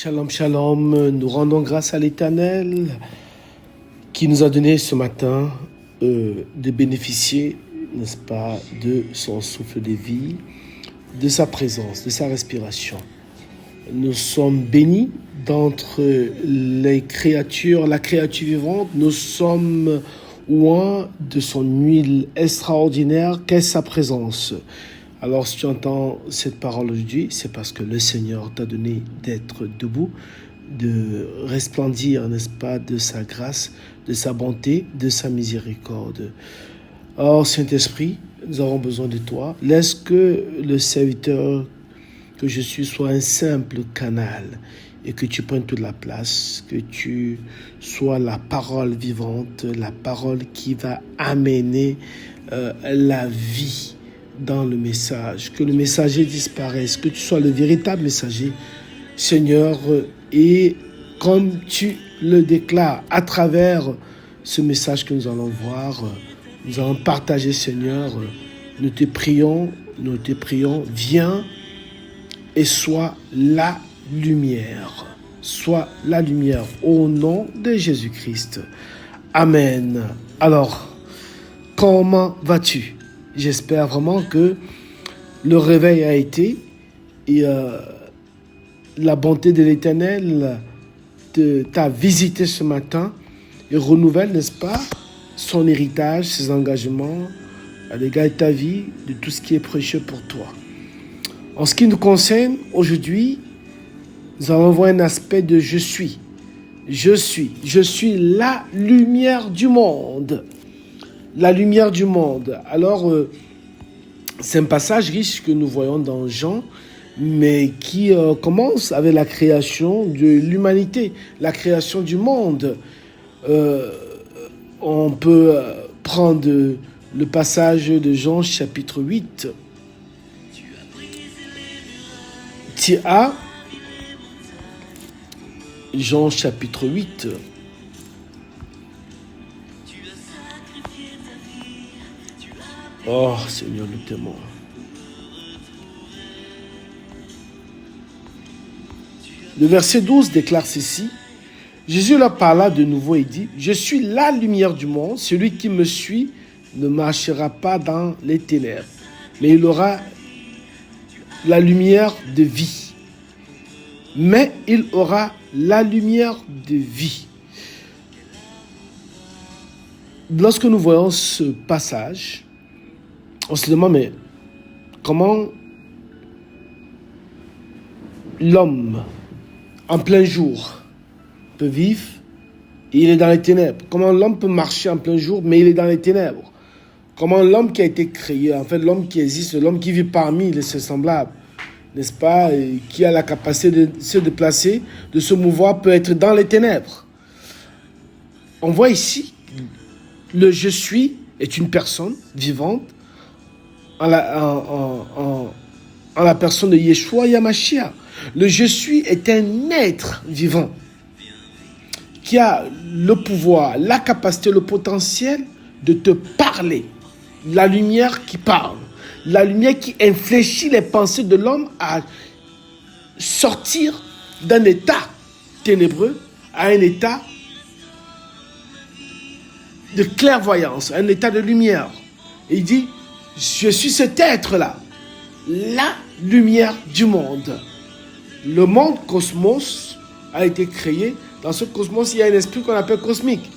Shalom, shalom. Nous rendons grâce à l'Éternel qui nous a donné ce matin de bénéficier, n'est-ce pas, de son souffle de vie, de sa présence, de sa respiration. Nous sommes bénis d'entre les créatures, la créature vivante. Nous sommes loin de son huile extraordinaire qu'est sa présence. Alors, si tu entends cette parole aujourd'hui, c'est parce que le Seigneur t'a donné d'être debout, de resplendir, n'est-ce pas, de sa grâce, de sa bonté, de sa miséricorde. Or, Saint-Esprit, nous avons besoin de toi. Laisse que le serviteur que je suis soit un simple canal et que tu prennes toute la place, que tu sois la parole vivante, la parole qui va amener la vie dans le message, que le messager disparaisse, que tu sois le véritable messager, Seigneur, et comme tu le déclares à travers ce message que nous allons voir, nous allons partager, Seigneur, nous te prions, viens et sois la lumière au nom de Jésus-Christ. Amen. Alors, comment vas-tu? J'espère vraiment que le réveil a été et la bonté de l'Éternel t'a visité ce matin et renouvelle, n'est-ce pas, son héritage, ses engagements à l'égard de ta vie, de tout ce qui est précieux pour toi. En ce qui nous concerne, aujourd'hui, nous allons voir un aspect de je suis. Je suis la lumière du monde. La lumière du monde. Alors, c'est un passage riche que nous voyons dans Jean, mais qui commence avec la création de l'humanité, la création du monde. On peut prendre le passage de Jean chapitre 8. Jean chapitre 8. Oh Seigneur, nous t'aimons. Le verset 12 déclare ceci. Jésus leur parla de nouveau et dit, « Je suis la lumière du monde. Celui qui me suit ne marchera pas dans les ténèbres, mais il aura la lumière de vie. » Mais il aura la lumière de vie. Lorsque nous voyons ce passage, on se demande, mais comment l'homme, en plein jour, peut vivre et il est dans les ténèbres? Comment l'homme peut marcher en plein jour, mais il est dans les ténèbres? Comment l'homme qui a été créé, en fait, l'homme qui existe, l'homme qui vit parmi ses semblables, n'est-ce pas, et qui a la capacité de se déplacer, de se mouvoir, peut être dans les ténèbres? On voit ici, le « je suis » est une personne vivante, en la personne de Yeshua Yamashia. Le je suis est un être vivant qui a le pouvoir, la capacité, le potentiel de te parler. La lumière qui parle, la lumière qui infléchit les pensées de l'homme à sortir d'un état ténébreux à un état de clairvoyance, un état de lumière. Et il dit, je suis cet être-là, la lumière du monde. Le monde cosmos a été créé. Dans ce cosmos, il y a un esprit qu'on appelle cosmique,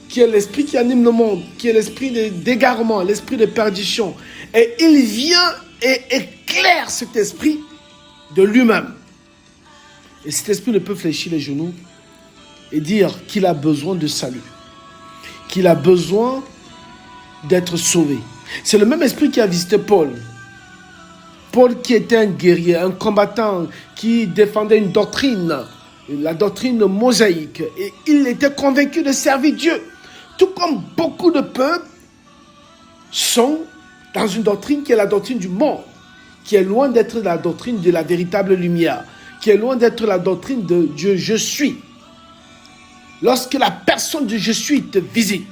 qui est l'esprit qui anime le monde, qui est l'esprit d'égarement, l'esprit de perdition. Et il vient et éclaire cet esprit de lui-même. Et cet esprit ne peut fléchir les genoux et dire qu'il a besoin de salut, qu'il a besoin d'être sauvé. C'est le même esprit qui a visité Paul. Paul qui était un guerrier, un combattant, qui défendait une doctrine, la doctrine mosaïque. Et il était convaincu de servir Dieu. Tout comme beaucoup de peuples sont dans une doctrine qui est la doctrine du monde, qui est loin d'être la doctrine de la véritable lumière, qui est loin d'être la doctrine de Dieu, je suis. Lorsque la personne de je suis te visite,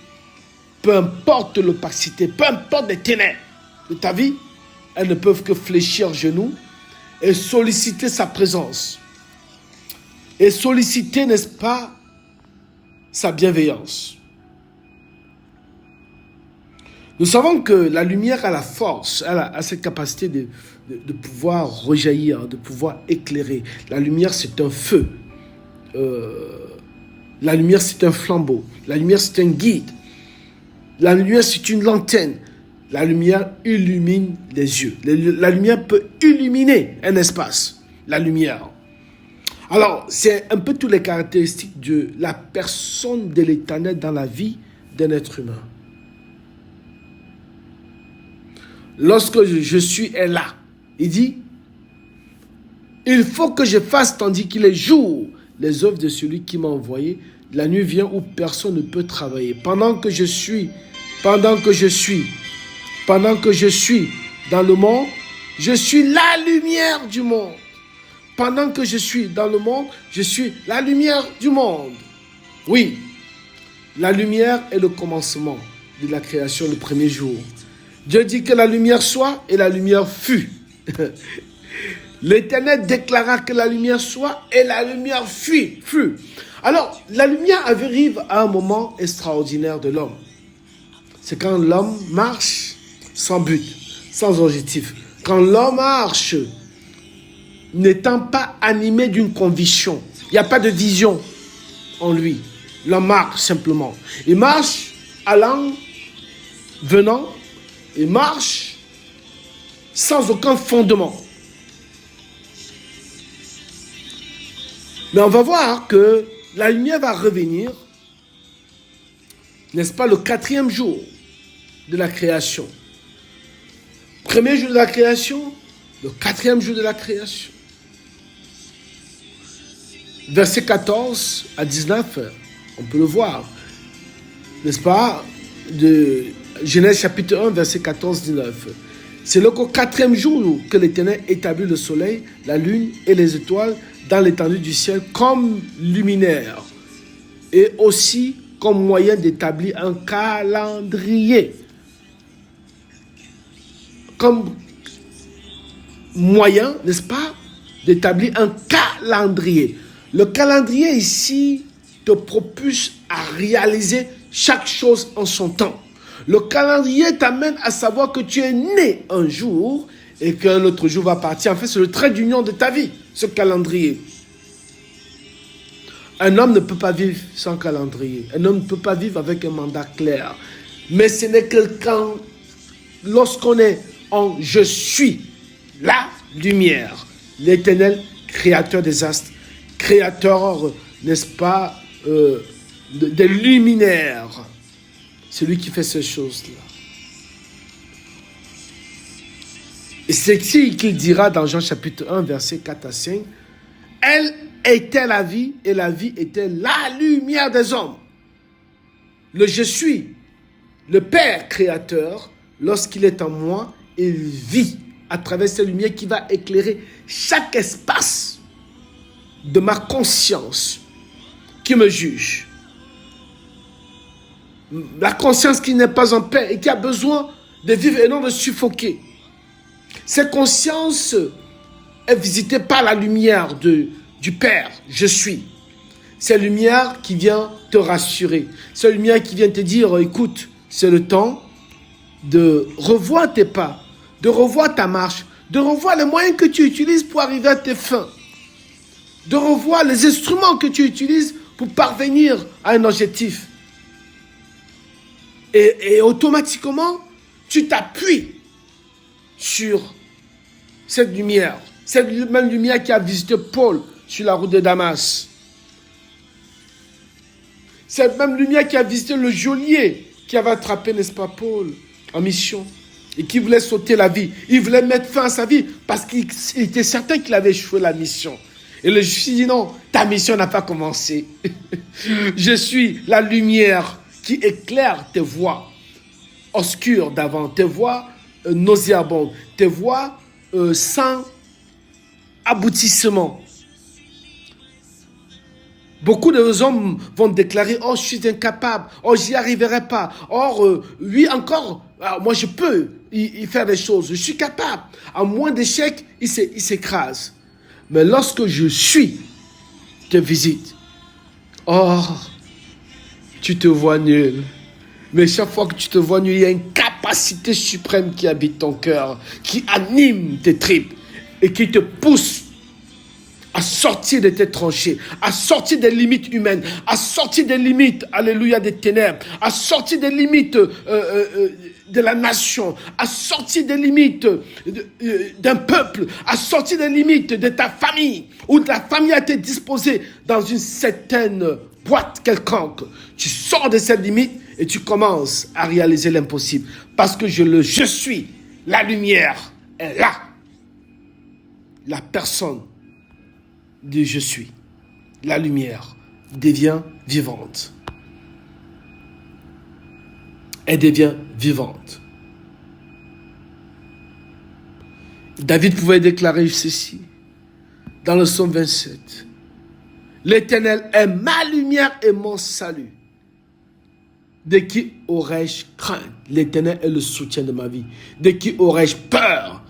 peu importe l'opacité, peu importe les ténèbres de ta vie, elles ne peuvent que fléchir genoux et solliciter sa présence. et solliciter, n'est-ce pas, sa bienveillance. Nous savons que la lumière a la force, elle a cette capacité de pouvoir rejaillir, de pouvoir éclairer. La lumière, c'est un feu. La lumière, c'est un flambeau. La lumière, c'est un guide. La lumière, c'est une lanterne. La lumière illumine les yeux. La lumière peut illuminer un espace. La lumière. Alors, c'est un peu toutes les caractéristiques de la personne de l'Éternel dans la vie d'un être humain. Lorsque je suis là, il dit, il faut que je fasse tandis qu'il est jour les œuvres de celui qui m'a envoyé. La nuit vient où personne ne peut travailler. Pendant que je suis dans le monde, je suis la lumière du monde. Pendant que je suis dans le monde, je suis la lumière du monde. Oui, la lumière est le commencement de la création, le premier jour. Dieu dit que la lumière soit et la lumière fut. L'Éternel déclara que la lumière soit et la lumière fut. Alors, la lumière arrive à un moment extraordinaire de l'homme. C'est quand l'homme marche sans but, sans objectif. Quand l'homme marche n'étant pas animé d'une conviction. Il n'y a pas de vision en lui. L'homme marche simplement. Il marche allant, venant. Il marche sans aucun fondement. Mais on va voir que la lumière va revenir, n'est-ce pas, le 4e jour de la création. Premier jour de la création, le 4e jour de la création. Versets 14 à 19, on peut le voir, n'est-ce pas, de Genèse chapitre 1, verset 14-19. C'est le 4e jour que l'Éternel établit le soleil, la lune et les étoiles dans l'étendue du ciel comme luminaires et aussi comme moyen d'établir un calendrier. Comme moyen, n'est-ce pas, d'établir un calendrier. Le calendrier ici te propulse à réaliser chaque chose en son temps. Le calendrier t'amène à savoir que tu es né un jour et qu'un autre jour va partir. En fait, c'est le trait d'union de ta vie, ce calendrier. Un homme ne peut pas vivre sans calendrier. Un homme ne peut pas vivre avec un mandat clair. Mais ce n'est que quand, lorsqu'on est en « je suis la lumière », l'Éternel, créateur des astres, créateur, n'est-ce pas, des luminaires. C'est lui qui fait ces choses-là. Et c'est ici qu'il dira dans Jean chapitre 1, versets 4 à 5, « Elle était la vie, et la vie était la lumière des hommes. » Le « je suis », le Père créateur, lorsqu'il est en moi, il vit à travers cette lumière qui va éclairer chaque espace de ma conscience qui me juge. La conscience qui n'est pas en paix et qui a besoin de vivre et non de suffoquer. Cette conscience est visitée par la lumière du Père, je suis. C'est la lumière qui vient te rassurer. C'est la lumière qui vient te dire, écoute, c'est le temps de revoir tes pas, de revoir ta marche, de revoir les moyens que tu utilises pour arriver à tes fins, de revoir les instruments que tu utilises pour parvenir à un objectif. Et automatiquement, tu t'appuies sur cette lumière même lumière qui a visité Paul sur la route de Damas. Cette même lumière qui a visité le geôlier qui avait attrapé, n'est-ce pas, Paul en mission et qui voulait sauter la vie. Il voulait mettre fin à sa vie parce qu'il était certain qu'il avait échoué la mission. Et le juge dit non, ta mission n'a pas commencé. Je suis la lumière qui éclaire tes voies obscures d'avant, tes voies nauséabondes, tes voies sans aboutissement. Beaucoup de hommes vont déclarer « Oh, je suis incapable. Oh, j'y arriverai pas. Or, lui encore, moi je peux y faire des choses. Je suis capable. » À moins d'échecs, il s'écrase. Mais lorsque je suis, te visite. Oh, tu te vois nul. Mais chaque fois que tu te vois nul, il y a une capacité suprême qui habite ton cœur, qui anime tes tripes et qui te pousse à sortir de tes tranchées, à sortir des limites humaines, à sortir des limites, alléluia, des ténèbres, à sortir des limites de la nation, à sortir des limites d'un peuple, à sortir des limites de ta famille, où ta famille a été disposée dans une certaine boîte quelconque. Tu sors de cette limite et tu commences à réaliser l'impossible. Parce que je suis, la lumière est là. La personne de je suis, la lumière, devient vivante. Elle devient vivante. David pouvait déclarer ceci dans le psaume 27. L'Éternel est ma lumière et mon salut. De qui aurais-je crainte? L'Éternel est le soutien de ma vie. De qui aurais-je peur?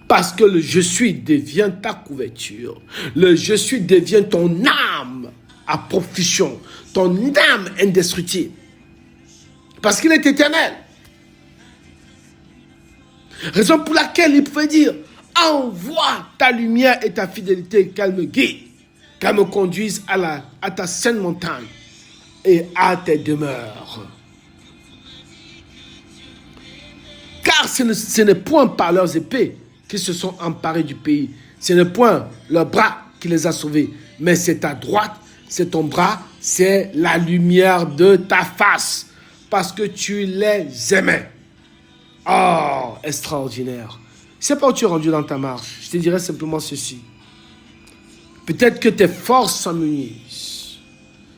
Parce que le je suis devient ta couverture. Le je suis devient ton âme à profusion. Ton âme indestructible. Parce qu'il est éternel. Raison pour laquelle il pouvait dire, envoie ta lumière et ta fidélité, qu'elle me guide, qu'elle me conduise à ta sainte montagne et à tes demeures. Car ce n'est point par leurs épées qui se sont emparés du pays. Ce n'est point leur bras qui les a sauvés, mais c'est ta droite, c'est ton bras, c'est la lumière de ta face, parce que tu les aimais. Oh, extraordinaire. Je ne sais pas où tu es rendu dans ta marche. Je te dirais simplement ceci. Peut-être que tes forces s'amenuisent.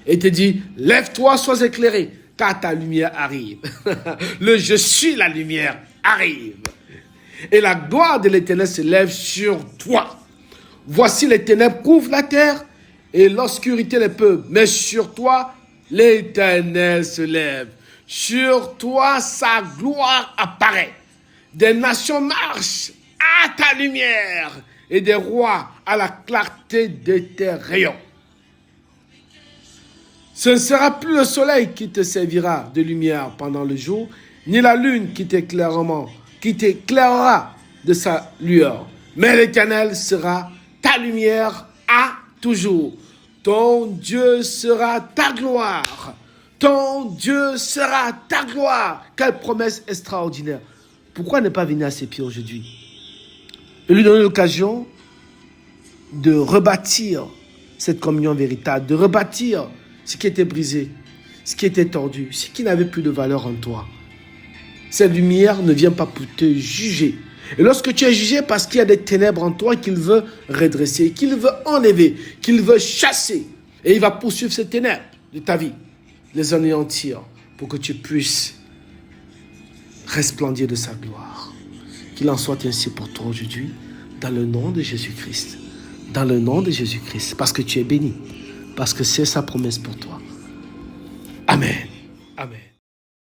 Et te dit, lève-toi, sois éclairé, car ta lumière arrive. Le je suis la lumière arrive. Et la gloire de l'Éternel se lève sur toi. Voici les ténèbres couvrent la terre et l'obscurité les peuples. Mais sur toi, l'Éternel se lève. Sur toi, sa gloire apparaît. Des nations marchent à ta lumière et des rois à la clarté de tes rayons. Ce ne sera plus le soleil qui te servira de lumière pendant le jour, ni la lune qui t'éclairera de sa lueur. Mais l'Éternel sera ta lumière à toujours. Ton Dieu sera ta gloire. Ton Dieu sera ta gloire. Quelle promesse extraordinaire. Pourquoi ne pas venir à ses pieds aujourd'hui et lui donner l'occasion de rebâtir cette communion véritable, de rebâtir ce qui était brisé, ce qui était tordu, ce qui n'avait plus de valeur en toi. Cette lumière ne vient pas pour te juger. Et lorsque tu es jugé parce qu'il y a des ténèbres en toi qu'il veut redresser, qu'il veut enlever, qu'il veut chasser, et il va poursuivre ces ténèbres de ta vie, les anéantir pour que tu puisses resplendir de sa gloire. Qu'il en soit ainsi pour toi aujourd'hui, dans le nom de Jésus-Christ. Dans le nom de Jésus-Christ, parce que tu es béni, parce que c'est sa promesse pour toi. Amen. Amen.